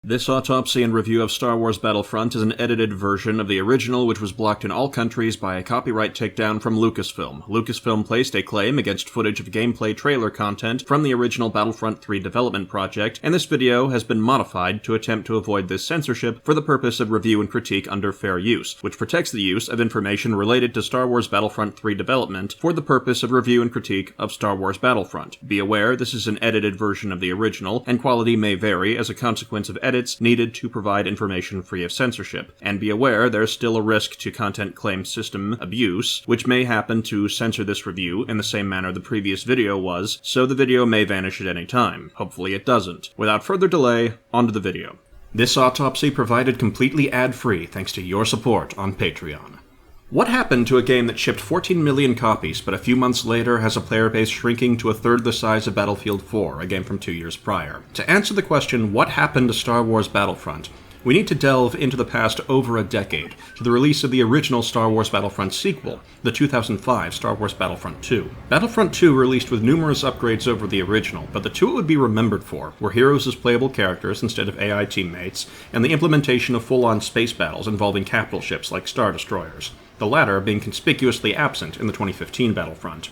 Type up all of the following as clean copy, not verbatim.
This autopsy and review of Star Wars Battlefront is an edited version of the original, which was blocked in all countries by a copyright takedown from Lucasfilm. Lucasfilm placed a claim against footage of gameplay trailer content from the original Battlefront 3 development project, and this video has been modified to attempt to avoid this censorship for the purpose of review and critique under fair use, which protects the use of information related to Star Wars Battlefront 3 development for the purpose of review and critique of Star Wars Battlefront. Be aware, this is an edited version of the original, and quality may vary as a consequence of edits needed to provide information free of censorship. And be aware, there's still a risk to content claim system abuse, which may happen to censor this review in the same manner the previous video was, so the video may vanish at any time. Hopefully it doesn't. Without further delay, onto the video. This autopsy provided completely ad-free thanks to your support on Patreon. What happened to a game that shipped 14 million copies, but a few months later has a player base shrinking to a third the size of Battlefield 4, a game from 2 years prior? To answer the question, what happened to Star Wars Battlefront, we need to delve into the past over a decade, to the release of the original Star Wars Battlefront sequel, the 2005 Star Wars Battlefront 2. Battlefront 2 released with numerous upgrades over the original, but the two it would be remembered for were heroes as playable characters instead of AI teammates, and the implementation of full-on space battles involving capital ships like Star Destroyers, the latter being conspicuously absent in the 2015 Battlefront.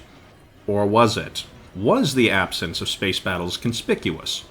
Or was it? Was the absence of space battles conspicuous?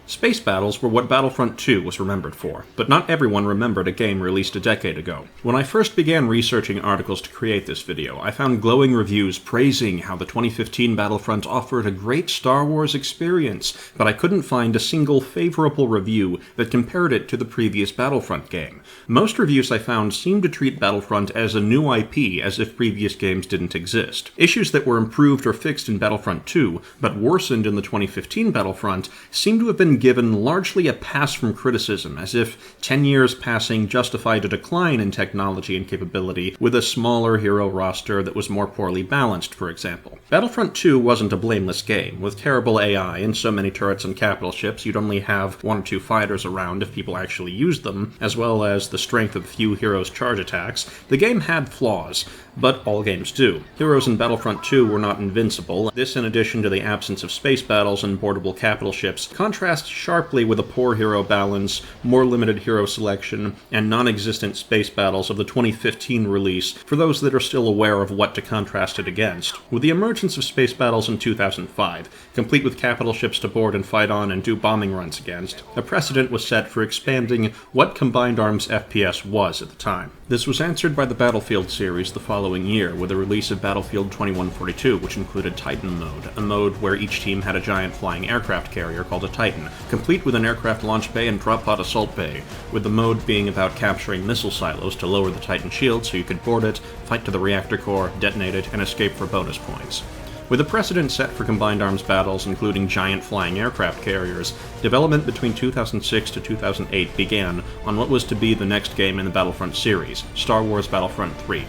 Space battles were what Battlefront 2 was remembered for, but not everyone remembered a game released a decade ago. When I first began researching articles to create this video, I found glowing reviews praising how the 2015 Battlefront offered a great Star Wars experience, but I couldn't find a single favorable review that compared it to the previous Battlefront game. Most reviews I found seemed to treat Battlefront as a new IP, as if previous games didn't exist. Issues that were improved or fixed in Battlefront 2, but worsened in the 2015 Battlefront, seem to have been given largely a pass from criticism, as if 10 years passing justified a decline in technology and capability with a smaller hero roster that was more poorly balanced, for example. Battlefront 2 wasn't a blameless game. With terrible AI and so many turrets and capital ships, you'd only have one or two fighters around if people actually used them, as well as the strength of few heroes' charge attacks. The game had flaws, but all games do. Heroes in Battlefront 2 were not invincible. This, in addition to the absence of space battles and boardable capital ships, contrasts sharply with a poor hero balance, more limited hero selection, and non-existent space battles of the 2015 release for those that are still aware of what to contrast it against. With the emergence of space battles in 2005, complete with capital ships to board and fight on and do bombing runs against, a precedent was set for expanding what Combined Arms FPS was at the time. This was answered by the Battlefield series the following year with the release of Battlefield 2142, which included Titan mode, a mode where each team had a giant flying aircraft carrier called a Titan, complete with an aircraft launch bay and drop pod assault bay, with the mode being about capturing missile silos to lower the Titan shield so you could board it, fight to the reactor core, detonate it, and escape for bonus points. With a precedent set for Combined Arms battles, including giant flying aircraft carriers, development between 2006 to 2008 began on what was to be the next game in the Battlefront series, Star Wars Battlefront 3.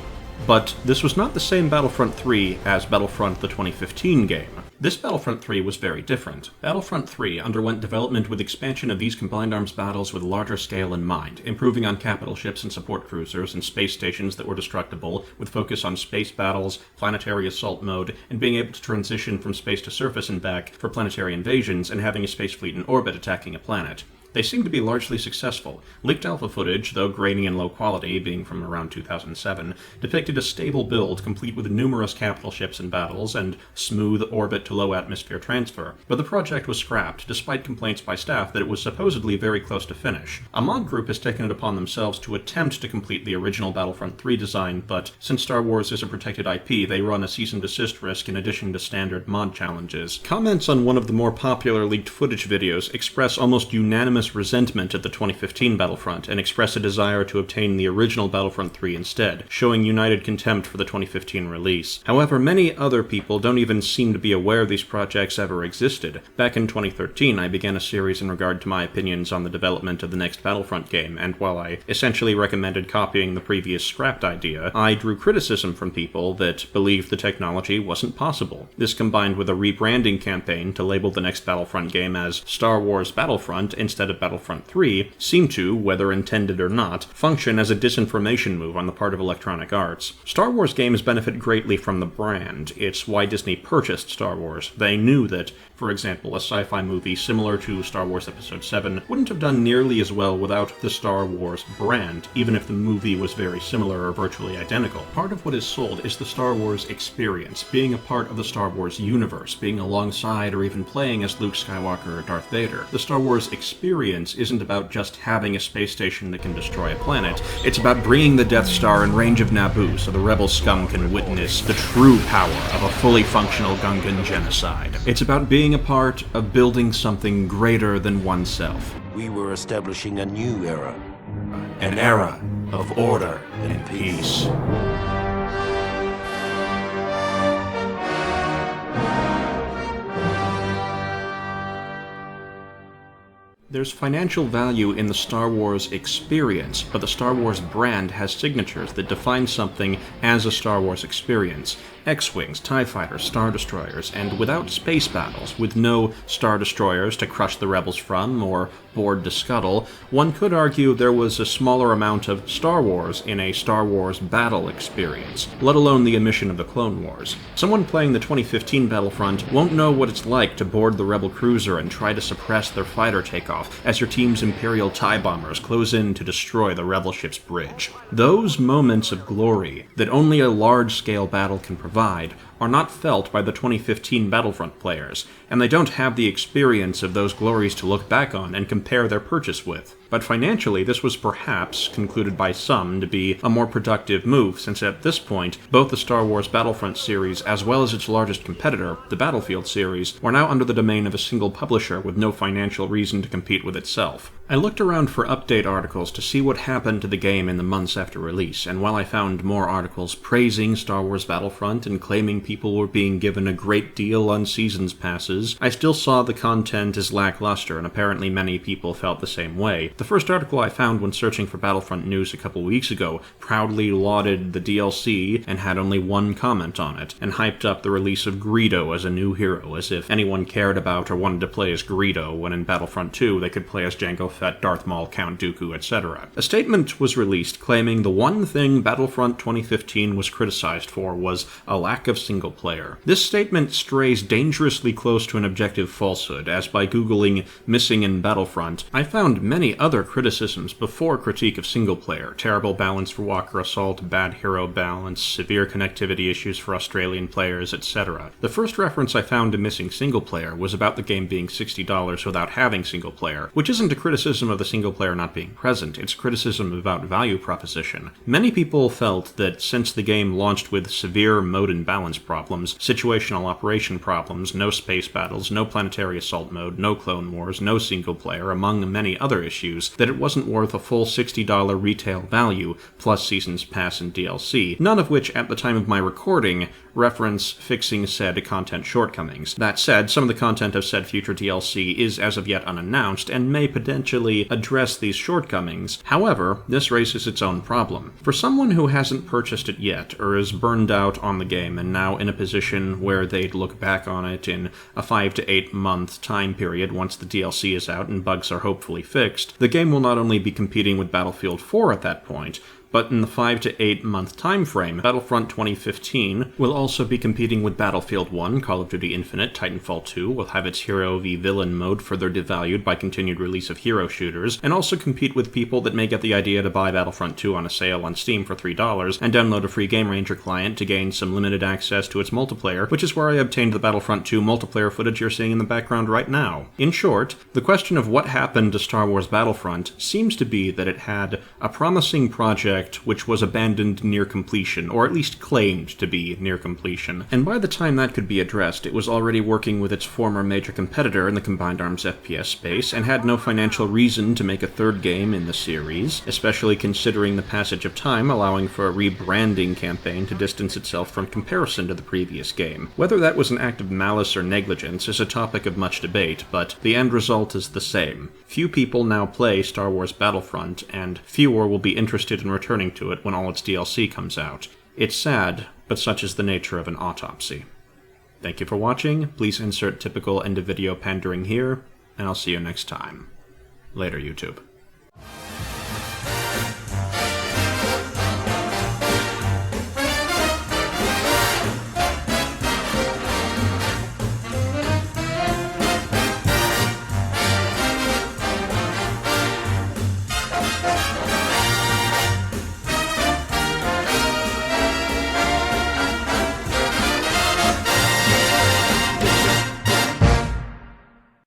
But this was not the same Battlefront 3 as Battlefront the 2015 game. This Battlefront 3 was very different. Battlefront 3 underwent development with expansion of these Combined Arms battles with larger scale in mind, improving on capital ships and support cruisers and space stations that were destructible, with focus on space battles, planetary assault mode, and being able to transition from space to surface and back for planetary invasions and having a space fleet in orbit attacking a planet. They seem to be largely successful. Leaked alpha footage, though grainy and low quality, being from around 2007, depicted a stable build complete with numerous capital ships and battles and smooth orbit to low atmosphere transfer, but the project was scrapped despite complaints by staff that it was supposedly very close to finish. A mod group has taken it upon themselves to attempt to complete the original Battlefront 3 design, but since Star Wars is a protected IP, they run a cease and desist risk in addition to standard mod challenges. Comments on one of the more popular leaked footage videos express almost unanimous resentment at the 2015 Battlefront and express a desire to obtain the original Battlefront 3 instead, showing united contempt for the 2015 release. However, many other people don't even seem to be aware these projects ever existed. Back in 2013, I began a series in regard to my opinions on the development of the next Battlefront game, and while I essentially recommended copying the previous scrapped idea, I drew criticism from people that believed the technology wasn't possible. This combined with a rebranding campaign to label the next Battlefront game as Star Wars Battlefront instead of of Battlefront 3 seem to, whether intended or not, function as a disinformation move on the part of Electronic Arts. Star Wars games benefit greatly from the brand. It's why Disney purchased Star Wars. They knew that, for example, a sci-fi movie similar to Star Wars Episode 7 wouldn't have done nearly as well without the Star Wars brand, even if the movie was very similar or virtually identical. Part of what is sold is the Star Wars experience, being a part of the Star Wars universe, being alongside or even playing as Luke Skywalker or Darth Vader. The Star Wars experience isn't about just having a space station that can destroy a planet. It's about bringing the Death Star in range of Naboo so the rebel scum can witness the true power of a fully functional Gungan genocide. It's about being a part of building something greater than oneself. We were establishing a new era. An era of order and peace. There's financial value in the Star Wars experience, but the Star Wars brand has signatures that define something as a Star Wars experience. X-Wings, TIE Fighters, Star Destroyers, and without space battles, with no Star Destroyers to crush the rebels from, or board to scuttle, one could argue there was a smaller amount of Star Wars in a Star Wars battle experience, let alone the omission of the Clone Wars. Someone playing the 2015 Battlefront won't know what it's like to board the rebel cruiser and try to suppress their fighter takeoff as your team's Imperial TIE bombers close in to destroy the rebel ship's bridge. Those moments of glory that only a large-scale battle can provide are not felt by the 2015 Battlefront players, and they don't have the experience of those glories to look back on and compare their purchase with. But financially, this was perhaps concluded by some to be a more productive move, since at this point, both the Star Wars Battlefront series as well as its largest competitor, the Battlefield series, were now under the domain of a single publisher with no financial reason to compete with itself. I looked around for update articles to see what happened to the game in the months after release, and while I found more articles praising Star Wars Battlefront and claiming people were being given a great deal on Seasons Passes, I still saw the content as lackluster, and apparently many people felt the same way. The first article I found when searching for Battlefront news a couple weeks ago proudly lauded the DLC and had only one comment on it, and hyped up the release of Greedo as a new hero, as if anyone cared about or wanted to play as Greedo, when in Battlefront 2 they could play as Jango Fett, Darth Maul, Count Dooku, etc. A statement was released claiming the one thing Battlefront 2015 was criticized for was a lack of single player. This statement strays dangerously close to an objective falsehood, as by googling missing in Battlefront, I found many other criticisms before critique of single player: terrible balance for Walker Assault, bad hero balance, severe connectivity issues for Australian players, etc. The first reference I found to missing single player was about the game being $60 without having single player, which isn't a criticism of the single player not being present, it's criticism about value proposition. Many people felt that since the game launched with severe mode and balance problems, situational operation problems, no space battles, no planetary assault mode, no Clone Wars, no single player, among many other issues, that it wasn't worth a full $60 retail value, plus Seasons Pass and DLC, none of which, at the time of my recording, reference fixing said content shortcomings. That said, some of the content of said future DLC is as of yet unannounced, and may potentially address these shortcomings. However, this raises its own problem. For someone who hasn't purchased it yet, or is burned out on the game and now in a position where they'd look back on it in a 5 to 8 month time period once the DLC is out and bugs are hopefully fixed, the game will not only be competing with Battlefield 4 at that point, but in the 5 to 8 month time frame, Battlefront 2015 will also be competing with Battlefield 1, Call of Duty Infinite, Titanfall 2 will have its hero v villain mode further devalued by continued release of hero shooters, and also compete with people that may get the idea to buy Battlefront 2 on a sale on Steam for $3 and download a free Game Ranger client to gain some limited access to its multiplayer, which is where I obtained the Battlefront 2 multiplayer footage you're seeing in the background right now. In short, the question of what happened to Star Wars Battlefront seems to be that it had a promising project which was abandoned near completion, or at least claimed to be near completion. And by the time that could be addressed, it was already working with its former major competitor in the Combined Arms FPS space, and had no financial reason to make a third game in the series, especially considering the passage of time allowing for a rebranding campaign to distance itself from comparison to the previous game. Whether that was an act of malice or negligence is a topic of much debate, but the end result is the same. Few people now play Star Wars Battlefront, and fewer will be interested in returning to it when all its DLC comes out. It's sad, but such is the nature of an autopsy. Thank you for watching, please insert typical end-of-video pandering here, and I'll see you next time. Later, YouTube.